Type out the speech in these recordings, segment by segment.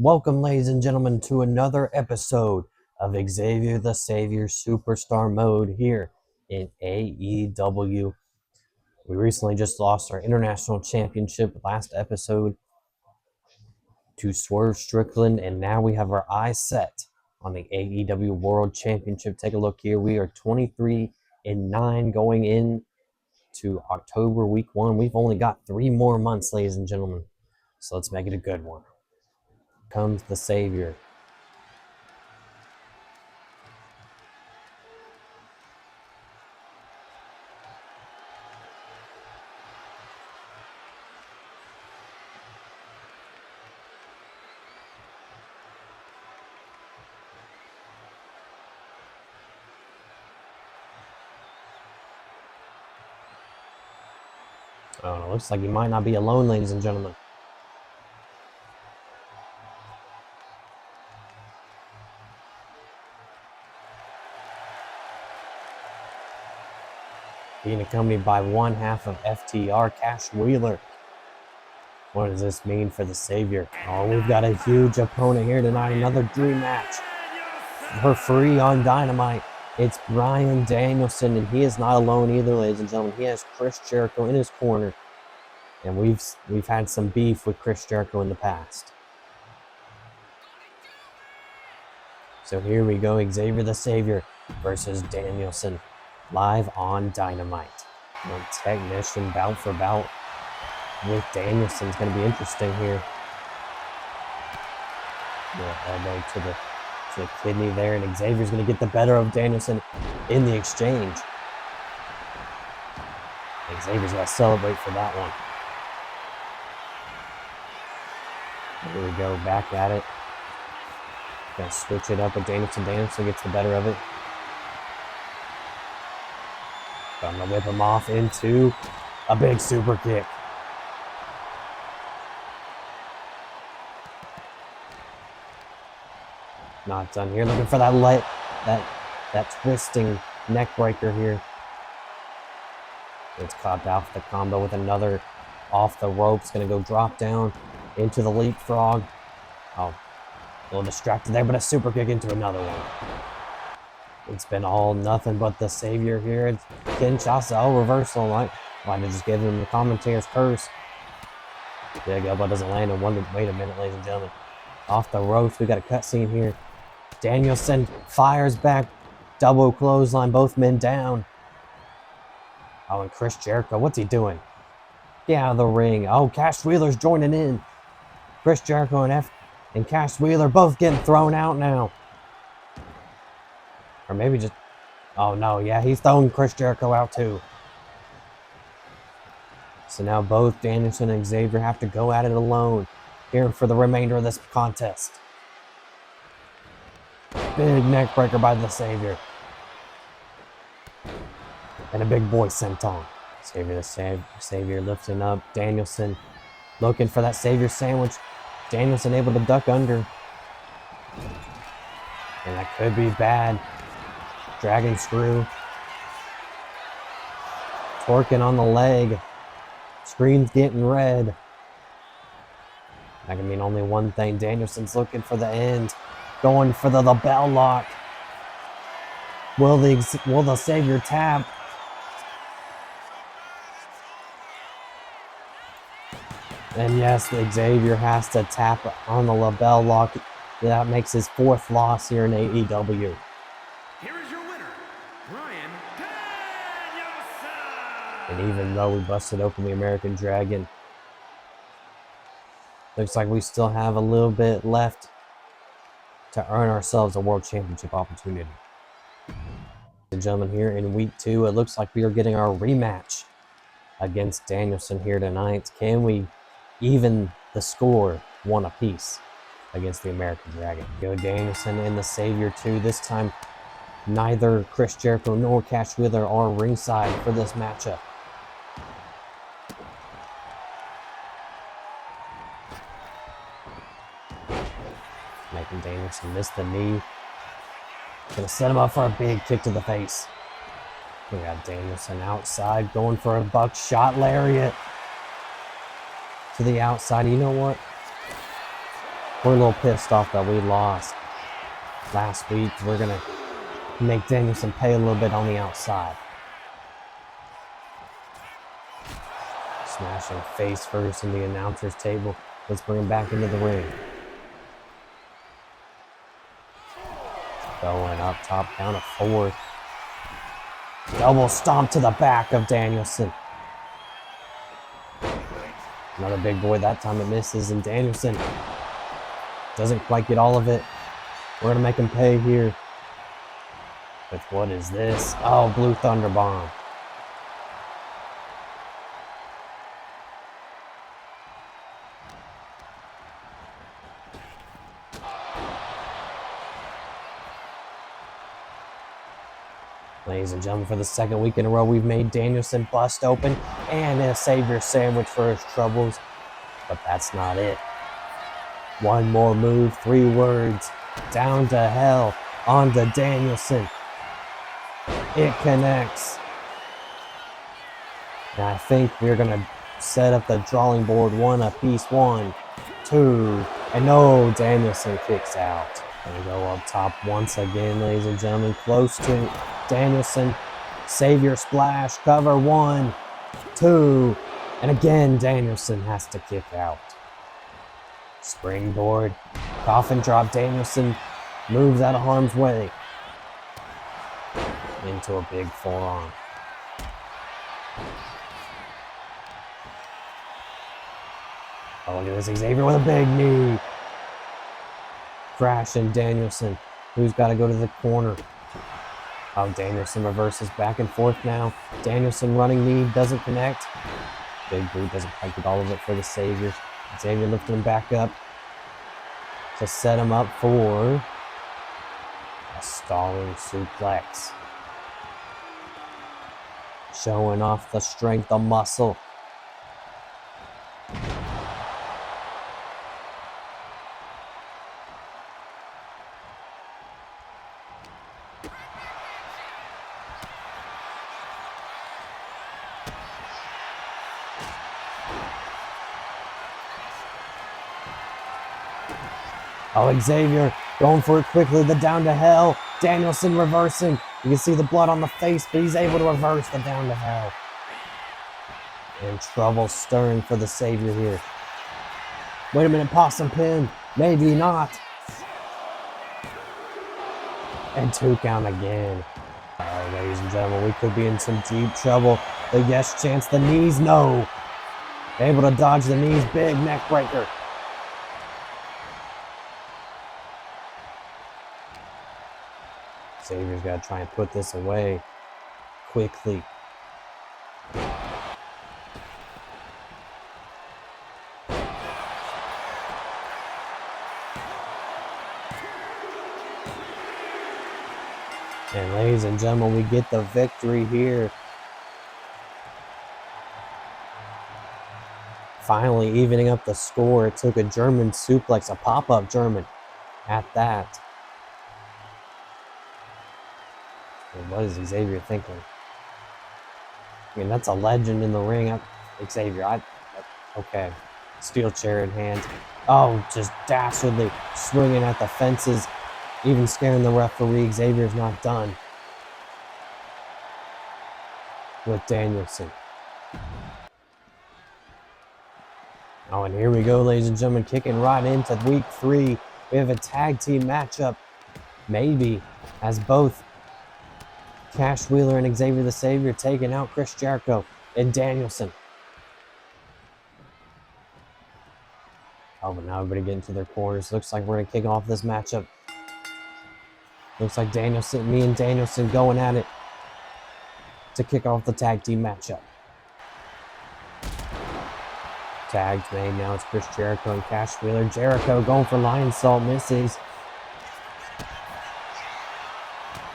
Welcome, ladies and gentlemen, to another episode of Xavier the Savior Superstar Mode here in AEW. We recently just lost our International Championship last episode to Swerve Strickland, and now we have our eyes set on the AEW World Championship. Take a look here. We are 23-9 going in to October week 1. We've only got 3 more months, ladies and gentlemen, so let's make it a good one. Comes the Savior. Oh, it looks like he might not be alone, ladies and gentlemen. Being accompanied by one half of FTR, Cash Wheeler. What does this mean for the Savior? Oh, we've got a huge opponent here tonight. Another dream match for free on Dynamite. It's Bryan Danielson, and he is not alone either, ladies and gentlemen. He has Chris Jericho in his corner, and we've had some beef with Chris Jericho in the past. So here we go, Xavier the Savior versus Danielson, live on Dynamite. And technician bout for bout with Danielson is going to be interesting here. Elbow to the kidney there, and Xavier's going to get the better of Danielson in the exchange. Xavier's got to celebrate for that one. Here we go, back at it. Got to switch it up with Danielson. Danielson gets the better of it. I'm going to whip him off into a big super kick. Not done here. Looking for that twisting neck breaker here. It's caught off the combo with another off the ropes. Going to go drop down into the leapfrog. Oh, a little distracted there, but a super kick into another one. It's been all nothing but the Savior here. It's Kinshasa reversal. Why did just give him the commentator's curse? Big elbow doesn't land. Wait a minute, ladies and gentlemen. Off the ropes, we got a cutscene here. Danielson fires back. Double clothesline, both men down. Oh, and Chris Jericho, what's he doing? Get out of the ring. Oh, Cash Wheeler's joining in. Chris Jericho and Cash Wheeler both getting thrown out now. Or maybe just... Oh, no, yeah, he's throwing Chris Jericho out too. So now both Danielson and Xavier have to go at it alone here for the remainder of this contest. Big neck breaker by the Savior. And a big boy senton. Xavier the Savior lifting up. Danielson looking for that Savior sandwich. Danielson able to duck under. And that could be bad. Dragon screw. Torquing on the leg. Screen's getting red. That can mean only one thing. Danielson's looking for the end. Going for the bell lock. Will the Savior tap? And yes, Xavier has to tap on the LaBelle lock. That makes his 4th loss here in AEW. Here is your winner, Bryan Danielson. And even though we busted open the American Dragon, looks like we still have a little bit left to earn ourselves a World Championship opportunity. Ladies and gentlemen, here in week 2, it looks like we are getting our rematch against Danielson here tonight. Can we even the score 1 apiece against the American Dragon? Go Danielson and the Savior too. This time, neither Chris Jericho nor Cash Wheeler are ringside for this matchup. Making Danielson miss the knee. Gonna set him up for a big kick to the face. We got Danielson outside going for a buckshot lariat to the outside. You know what? We're a little pissed off that we lost last week. We're going to make Danielson pay a little bit on the outside. Smashing face first in the announcer's table. Let's bring him back into the ring. Going up top, count of 4. Double stomp to the back of Danielson. Another big boy, that time it misses, and Danielson doesn't quite get all of it. We're going to make him pay here. With what is this? Oh, Blue Thunder Bomb. Ladies and gentlemen, for the second week in a row, we've made Danielson bust open and a Savior sandwich for his troubles. But that's not it. One more move, 3 words. Down to hell, onto Danielson. It connects. And I think we're going to set up the drawing board 1 apiece. 1, 2, and no, Danielson kicks out. And we go up top once again, ladies and gentlemen, close to Danielson. Savior splash, cover 1, 2, and again Danielson has to kick out. Springboard, coffin drop, Danielson moves out of harm's way. Into a big forearm. Oh, look at this, Xavier with a big knee. Crashing Danielson, who's got to go to the corner. Oh, Danielson reverses back and forth now. Danielson running knee, doesn't connect. Big boot doesn't quite get all of it for the Savior. Xavier lifting him back up to set him up for a stalling suplex. Showing off the strength, the muscle. Oh, Xavier going for it quickly, the down to hell. Danielson reversing. You can see the blood on the face, but he's able to reverse the down to hell. And trouble stirring for the Savior here. Wait a minute, possum pin. Maybe not. And 2 count again. Oh, ladies and gentlemen, we could be in some deep trouble. The yes chance, the knees, no. Able to dodge the knees, big neck breaker. Xavier's got to try and put this away quickly. And ladies and gentlemen, we get the victory here. Finally evening up the score. It took a German suplex, a pop-up German at that. And what is Xavier thinking? I mean, that's a legend in the ring. Xavier, okay. Steel chair in hand. Oh, just dastardly swinging at the fences, even scaring the referee. Xavier's not done with Danielson. Oh, and here we go, ladies and gentlemen, kicking right into week 3. We have a tag team matchup, maybe, as both Cash Wheeler and Xavier the Savior taking out Chris Jericho and Danielson. Oh, but now everybody getting to their corners. Looks like we're going to kick off this matchup. Looks like me and Danielson going at it to kick off the tag team matchup. Tags made, now it's Chris Jericho and Cash Wheeler. Jericho going for lion salt, misses.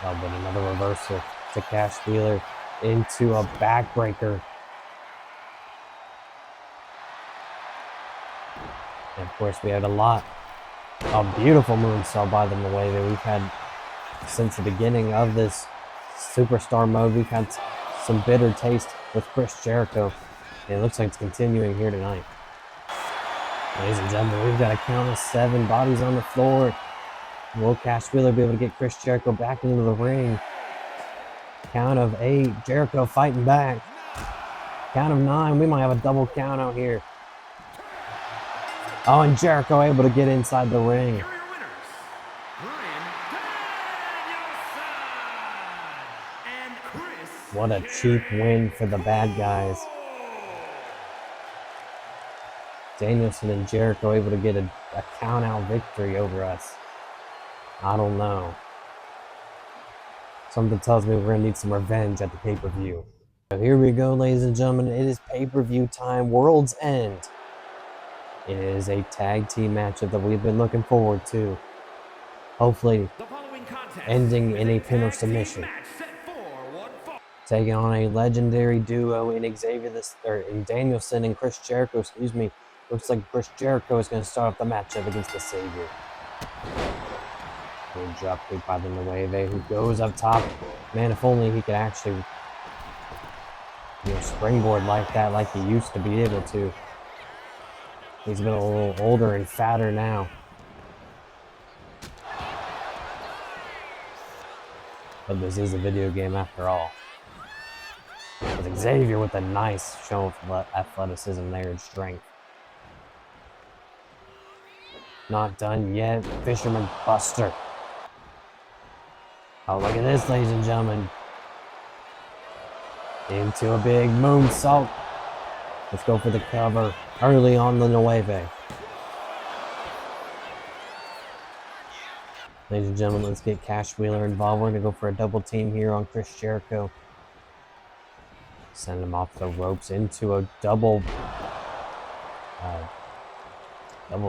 Oh, but another reversal to Cash Wheeler into a backbreaker. And of course, we had a beautiful moonsault by them away that we've had since the beginning of this superstar mode. We've had some bitter taste with Chris Jericho. And it looks like it's continuing here tonight. Ladies and gentlemen, we've got a count of 7 bodies on the floor. Will Cash Wheeler be able to get Chris Jericho back into the ring? Count of 8, Jericho fighting back. Count of 9, we might have a double count out here. Oh, and Jericho able to get inside the ring. Here are your winners, Brian and Chris. What a cheap win for the bad guys. Danielson and Jericho able to get a count-out victory over us. I don't know. Something tells me we're going to need some revenge at the pay-per-view. So here we go, ladies and gentlemen. It is pay-per-view time, World's End. It is a tag team matchup that we've been looking forward to. Hopefully ending in a pin or submission. Taking on a legendary duo in in Danielson and Chris Jericho, excuse me. Looks like Chris Jericho is going to start off the matchup against the Savior. Good drop kick by the Nueve, who goes up top. Man, if only he could actually, springboard like that, like he used to be able to. He's been a little older and fatter now. But this is a video game after all. With Xavier with a nice show of athleticism there and strength. Not done yet. Fisherman Buster. Oh, look at this, ladies and gentlemen. Into a big moonsault. Let's go for the cover early on the Nueve. Ladies and gentlemen, let's get Cash Wheeler involved. We're going to go for a double team here on Chris Jericho. Send him off the ropes into a double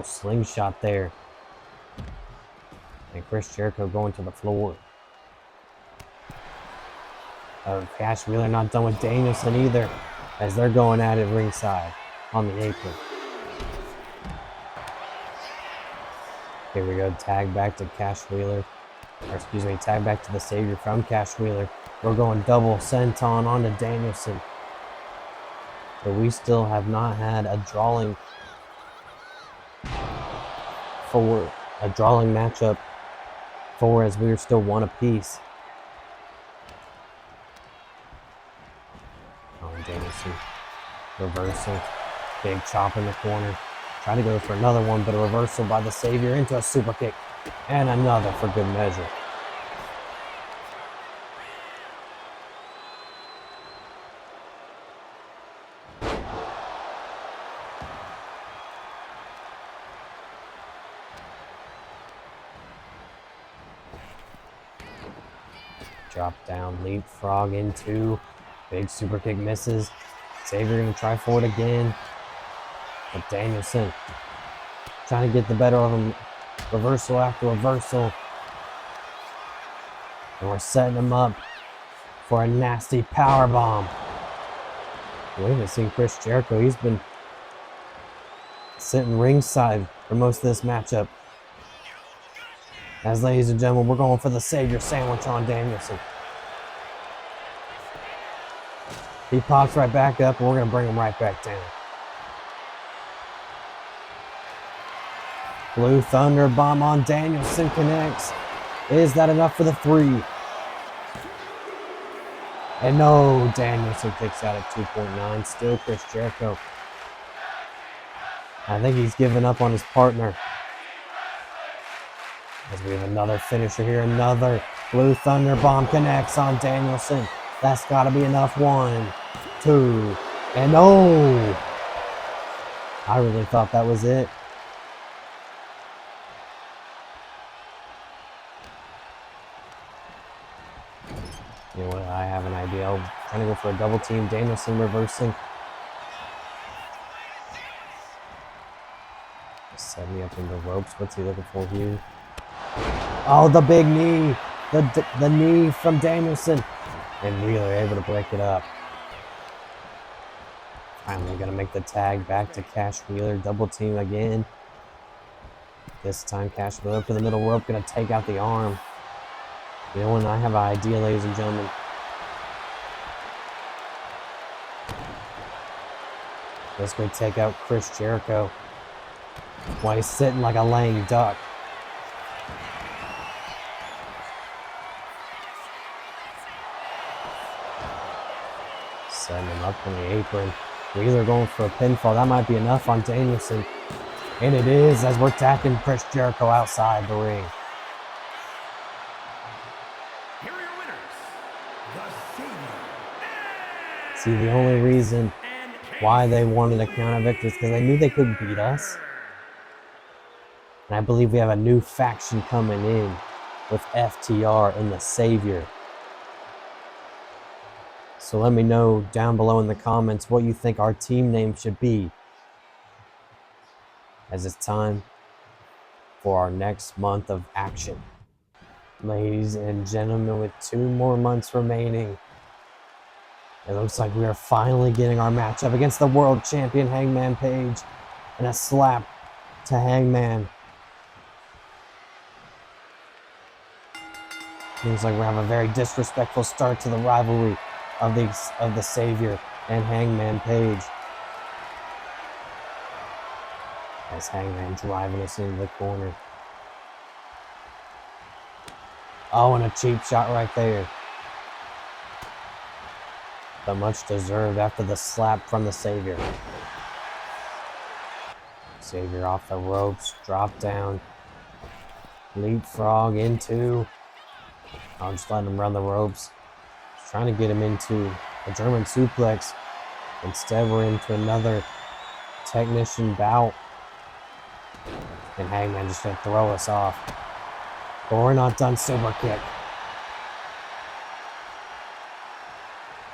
slingshot there. And Chris Jericho going to the floor. Cash Wheeler not done with Danielson either, as they're going at it ringside on the apron. Here we go, tag back to Cash Wheeler. Or excuse me, tag back to the Savior from Cash Wheeler. We're going double senton onto Danielson. But we still have not had a drawing matchup for, as we're still one apiece. Oh, Danielson. Reversal. Big chop in the corner. Trying to go for another one, but a reversal by the Savior into a super kick. And another for good measure. Drop down, leapfrog into. Big super kick misses. Savior gonna try for it again. But Danielson trying to get the better of him. Reversal after reversal. And we're setting him up for a nasty power bomb. We haven't seen Chris Jericho. He's been sitting ringside for most of this matchup. As, ladies and gentlemen, we're going for the Savior sandwich on Danielson. He pops right back up, and we're going to bring him right back down. Blue Thunder bomb on Danielson connects. Is that enough for the 3? And no, Danielson kicks out at 2.9. Still Chris Jericho. I think he's given up on his partner. As we have another finisher here, another Blue Thunder bomb connects on Danielson. That's got to be enough. 1, 2, and no! I really thought that was it. You know what? I have an idea. I'm trying to go for a double team. Danielson reversing. Set me up in the ropes. What's he looking for here? Oh, the big knee. The knee from Danielson. And Wheeler able to break it up. Finally going to make the tag back to Cash Wheeler. Double team again. This time Cash Wheeler up to the middle rope. Going to take out the arm. You know what? I have an idea, ladies and gentlemen. Let's go take out Chris Jericho. While he's sitting like a lame duck. Setting him up on the apron. We're either going for a pinfall. That might be enough on Danielson. And it is, as we're attacking Chris Jericho outside the ring. Here are your winners, the Savior. See, the only reason why they wanted a count of victory is because they knew they couldn't beat us. And I believe we have a new faction coming in with FTR and the Savior. So let me know down below in the comments what you think our team name should be, as it's time for our next month of action. Ladies and gentlemen, with 2 more months remaining, it looks like we are finally getting our matchup against the world champion Hangman Page, and a slap to Hangman. Seems like we have a very disrespectful start to the rivalry of the Savior and Hangman Page. As Hangman driving us into the corner. Oh, and a cheap shot right there. But much deserved after the slap from the Savior. Savior off the ropes, drop down. Leapfrog into. I'll just let him run the ropes. Just trying to get him into a German suplex. Instead, we're into another technician bout. And Hangman just gonna throw us off. But we're not done. Super kick.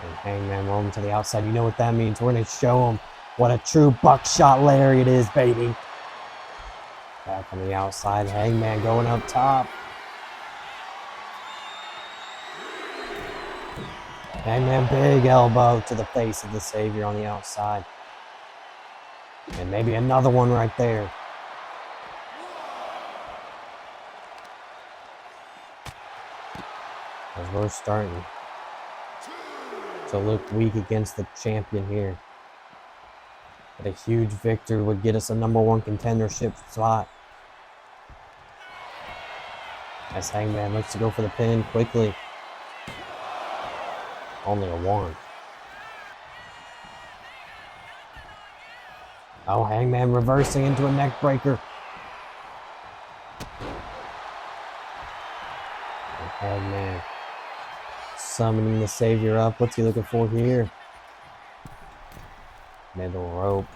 And Hangman rolling to the outside. You know what that means. We're gonna show him what a true buckshot lariat is, baby. Back on the outside. Hangman going up top. Hangman big elbow to the face of the Savior on the outside. And maybe another one right there. As we're starting to look weak against the champion here. But a huge victory would get us a #1 contendership spot. As Hangman looks to go for the pin quickly. Only a 1. Oh, Hangman reversing into a neck breaker. And Hangman summoning the Savior up. What's he looking for here? Middle rope.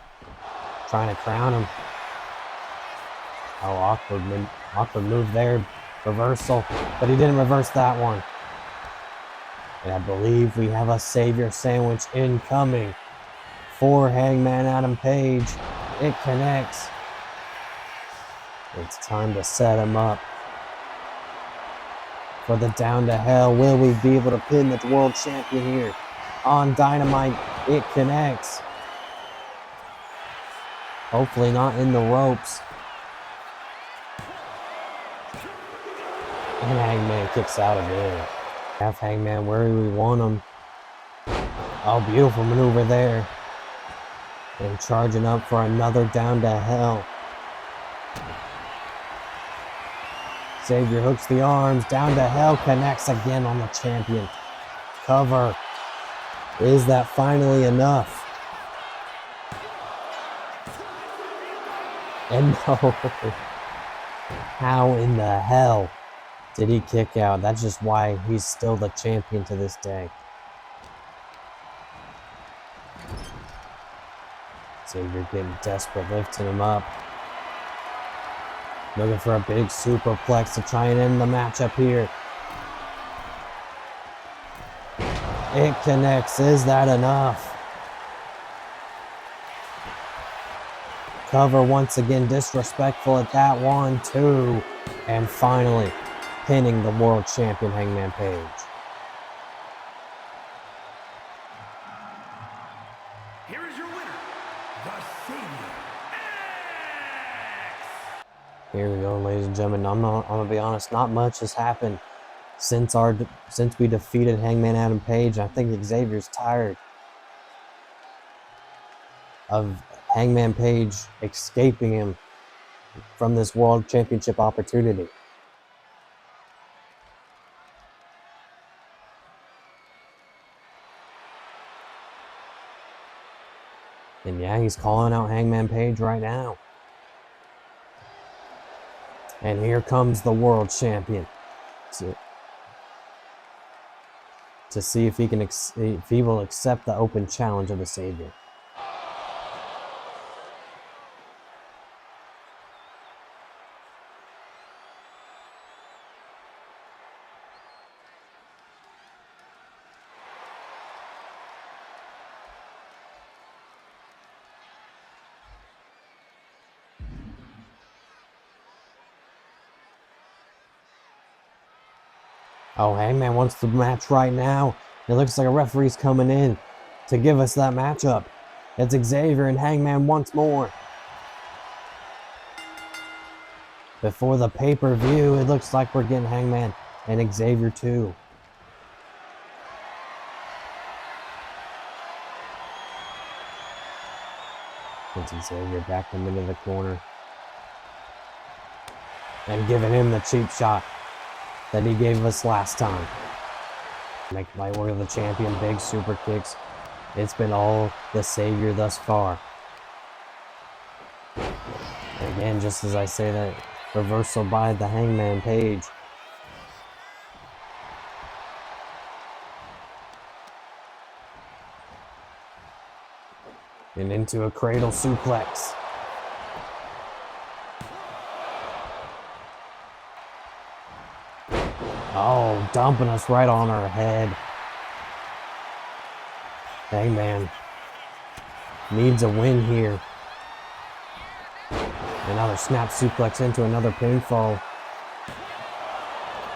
Trying to crown him. Oh, awkward move there. Reversal. But he didn't reverse that one. And I believe we have a Savior sandwich incoming for Hangman Adam Page. It connects. It's time to set him up for the Down to Hell. Will we be able to pin the world champion here on Dynamite? It connects. Hopefully not in the ropes. And Hangman kicks out of it. Have Hangman where we want him. Oh, beautiful maneuver there. And charging up for another Down to Hell. Savior hooks the arms. Down to Hell connects again on the champion. Cover. Is that finally enough? And no. How in the hell did he kick out? That's just why he's still the champion to this day. Xavier getting desperate, lifting him up. Looking for a big superplex to try and end the matchup here. It connects. Is that enough? Cover once again, disrespectful at that 1, 2. And finally, pinning the world champion Hangman Page. Here is your winner, the Savior. Here we go, ladies and gentlemen. I'm gonna be honest, not much has happened since we defeated Hangman Adam Page. I think Xavier's tired of Hangman Page escaping him from this World Championship opportunity. And yeah, he's calling out Hangman Page right now. And here comes the world champion to see if he will accept the open challenge of the Savior. Oh, Hangman wants the match right now. It looks like a referee's coming in to give us that matchup. It's Xavier and Hangman once more. Before the pay-per-view, it looks like we're getting Hangman and Xavier too. It's Xavier back him into the corner. And giving him the cheap shot that he gave us last time. Make light work of the champion, big super kicks. It's been all the Savior thus far. And again, just as I say that, reversal by the Hangman Page. And into a cradle suplex. Oh, dumping us right on our head. Hangman needs a win here. Another snap suplex into another pinfall.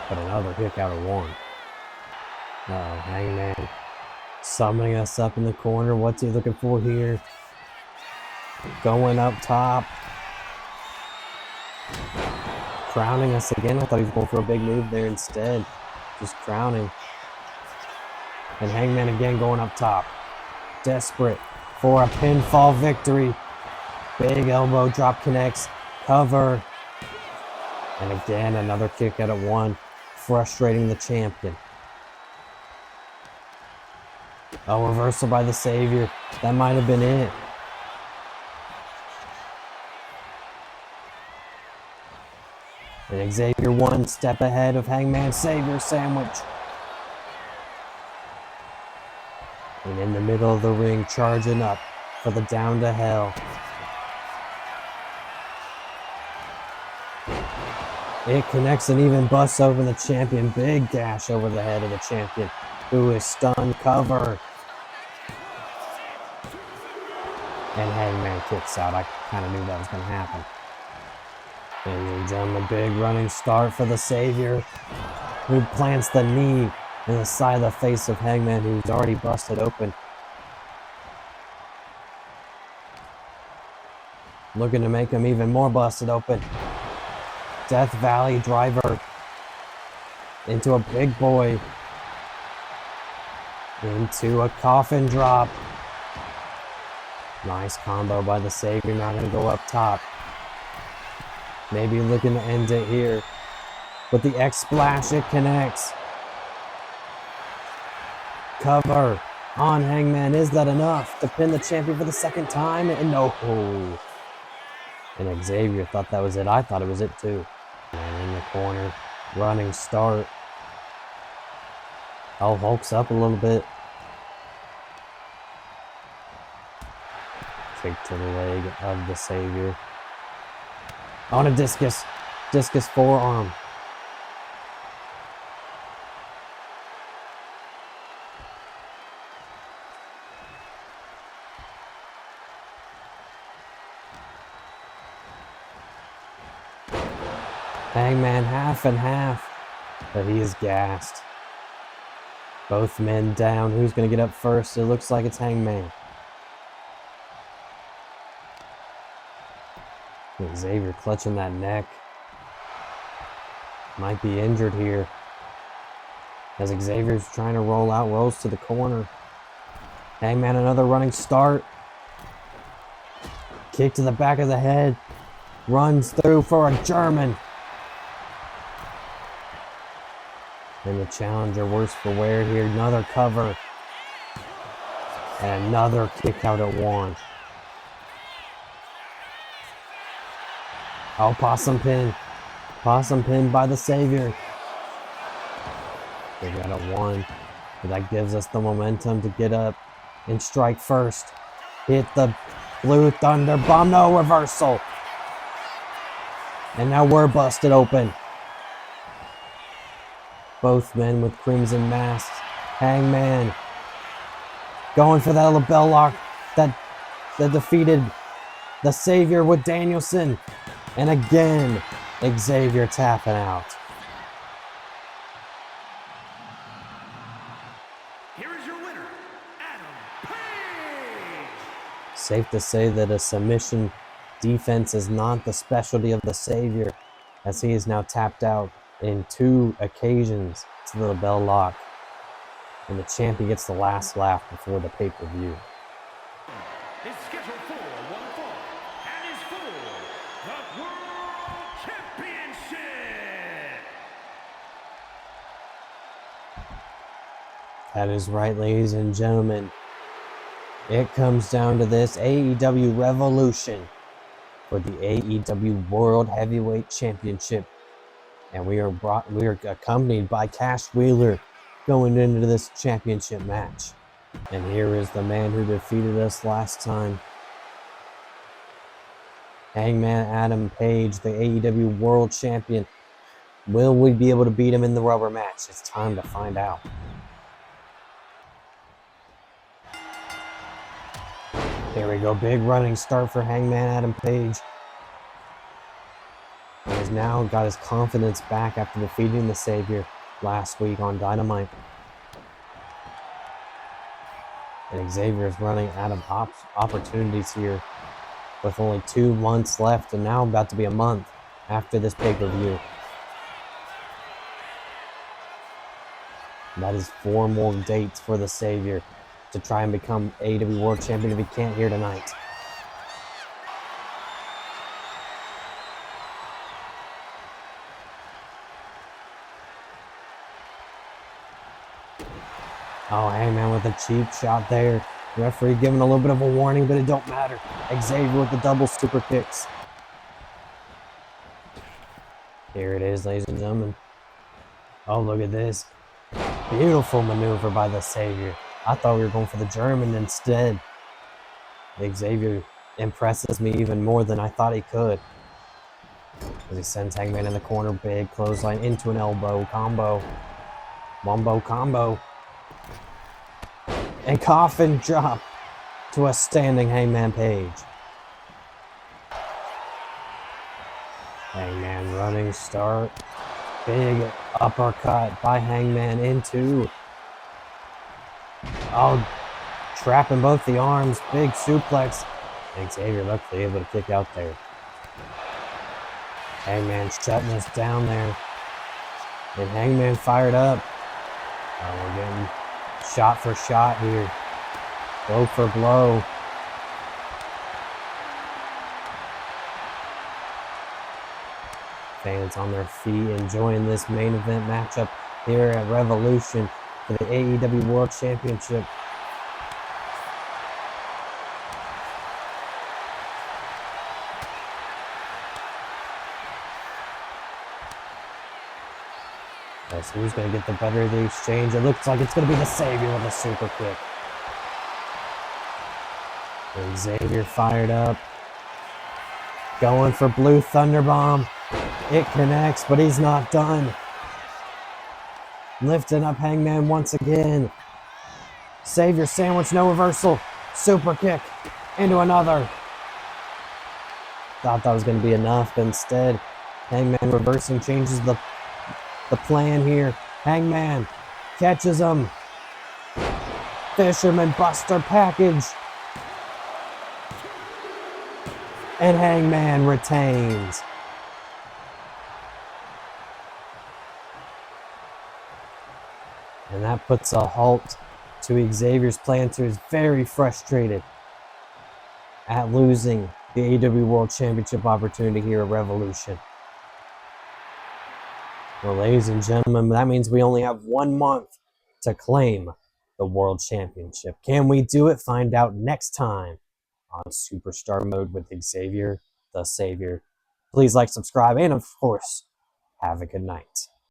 But another kick out of one. Uh-oh, Hangman summoning us up in the corner. What's he looking for here? Going up top. Crowning us again. I thought he was going for a big move there instead. Just crowning. And Hangman again going up top. Desperate for a pinfall victory. Big elbow drop connects. Cover. And again, another kick out of one. Frustrating the champion. Oh, reversal by the Savior. That might have been it. And Xavier one step ahead of Hangman. Savior sandwich. And in the middle of the ring, charging up for the down to hell. It connects and even busts over the champion. Big dash over the head of the champion, who is stunned. Cover. And Hangman kicks out. I kind of knew that was going to happen. And then the big running start for the Savior, who plants the knee in the side of the face of Hangman, who's already busted open. Looking to make him even more busted open. Death Valley driver into a big boy. Into a coffin drop. Nice combo by the Savior. Not going to go up top. Maybe looking to end it here. With the X splash, it connects. Cover on Hangman. Is that enough to pin the champion for the second time? And no. And Xavier thought that was it. I thought it was it too. And in the corner, running start. Oh, hulks up a little bit. Kick to the leg of the Savior. On a discus. Discus forearm. Hangman half and half. But he is gassed. Both men down. Who's going to get up first? It looks like it's Hangman. Xavier clutching that neck. Might be injured here. As Xavier's trying to roll out, rolls to the corner. Hangman another running start. Kick to the back of the head. runs through for a German. And the challenger worse for wear here. Another cover. And another kick out at one. Oh, possum pin. Possum pin by the Savior. They got a one. But that gives us the momentum to get up and strike first. Hit the Blue Thunder Bomb. No, reversal. And now we're busted open. Both men with crimson masks. Hangman going for that lapel lock that defeated the Savior with Danielson. And again, Xavier tapping out. Here is your winner, Adam Page. Safe to say that a submission defense is not the specialty of the Savior, as he is now tapped out in 2 occasions to the bell lock. And the champion gets the last laugh before the pay-per-view. Is scheduled for one fall and is for the World Championship. That is right, ladies and gentlemen. It comes down to this AEW Revolution for the AEW World Heavyweight Championship. And we are accompanied by Cash Wheeler going into this championship match. And here is the man who defeated us last time. Hangman Adam Page, the AEW World Champion. Will we be able to beat him in the rubber match? It's time to find out. Here we go, big running start for Hangman Adam Page. He has now got his confidence back after defeating the Savior last week on Dynamite. And Xavier is running out of opportunities here with only 2 months left, and now about to be a month after this pay-per-view. That is 4 more dates for the Savior to try and become AEW World Champion if he can't here tonight. Oh, Hangman with a cheap shot there. Referee giving a little bit of a warning, but it don't matter. Xavier with the double super kicks. Here it is, ladies and gentlemen. Oh, look at this. Beautiful maneuver by the Savior. I thought we were going for the German instead. Xavier impresses me even more than I thought he could. As he sends Hangman in the corner, big clothesline into an elbow combo. Wombo combo. And coffin drop to a standing Hangman Page. Hangman running start. Big uppercut by Hangman into. Oh, trapping both the arms. Big suplex. And Xavier luckily able to kick out there. Hangman shutting us down there. And Hangman fired up. Oh, we're getting shot for shot here. Blow for blow. Fans on their feet enjoying this main event matchup here at Revolution for the AEW World Championship. Yes, who's going to get the better of the exchange? It looks like it's going to be the Savior with a super kick. And Xavier fired up. Going for Blue Thunder Bomb. It connects, but he's not done. Lifting up Hangman once again. Savior sandwich, no reversal. Super kick into another. Thought that was going to be enough, but instead, Hangman reversing changes the plan here. Hangman catches him. Fisherman Buster package. And Hangman retains. And that puts a halt to Xavier's plan, who is very frustrated at losing the AEW World Championship opportunity here at Revolution. Well, ladies and gentlemen, that means we only have 1 month to claim the World Championship. Can we do it? Find out next time on Superstar Mode with Xavier the Savior. Please like, subscribe, and of course, have a good night.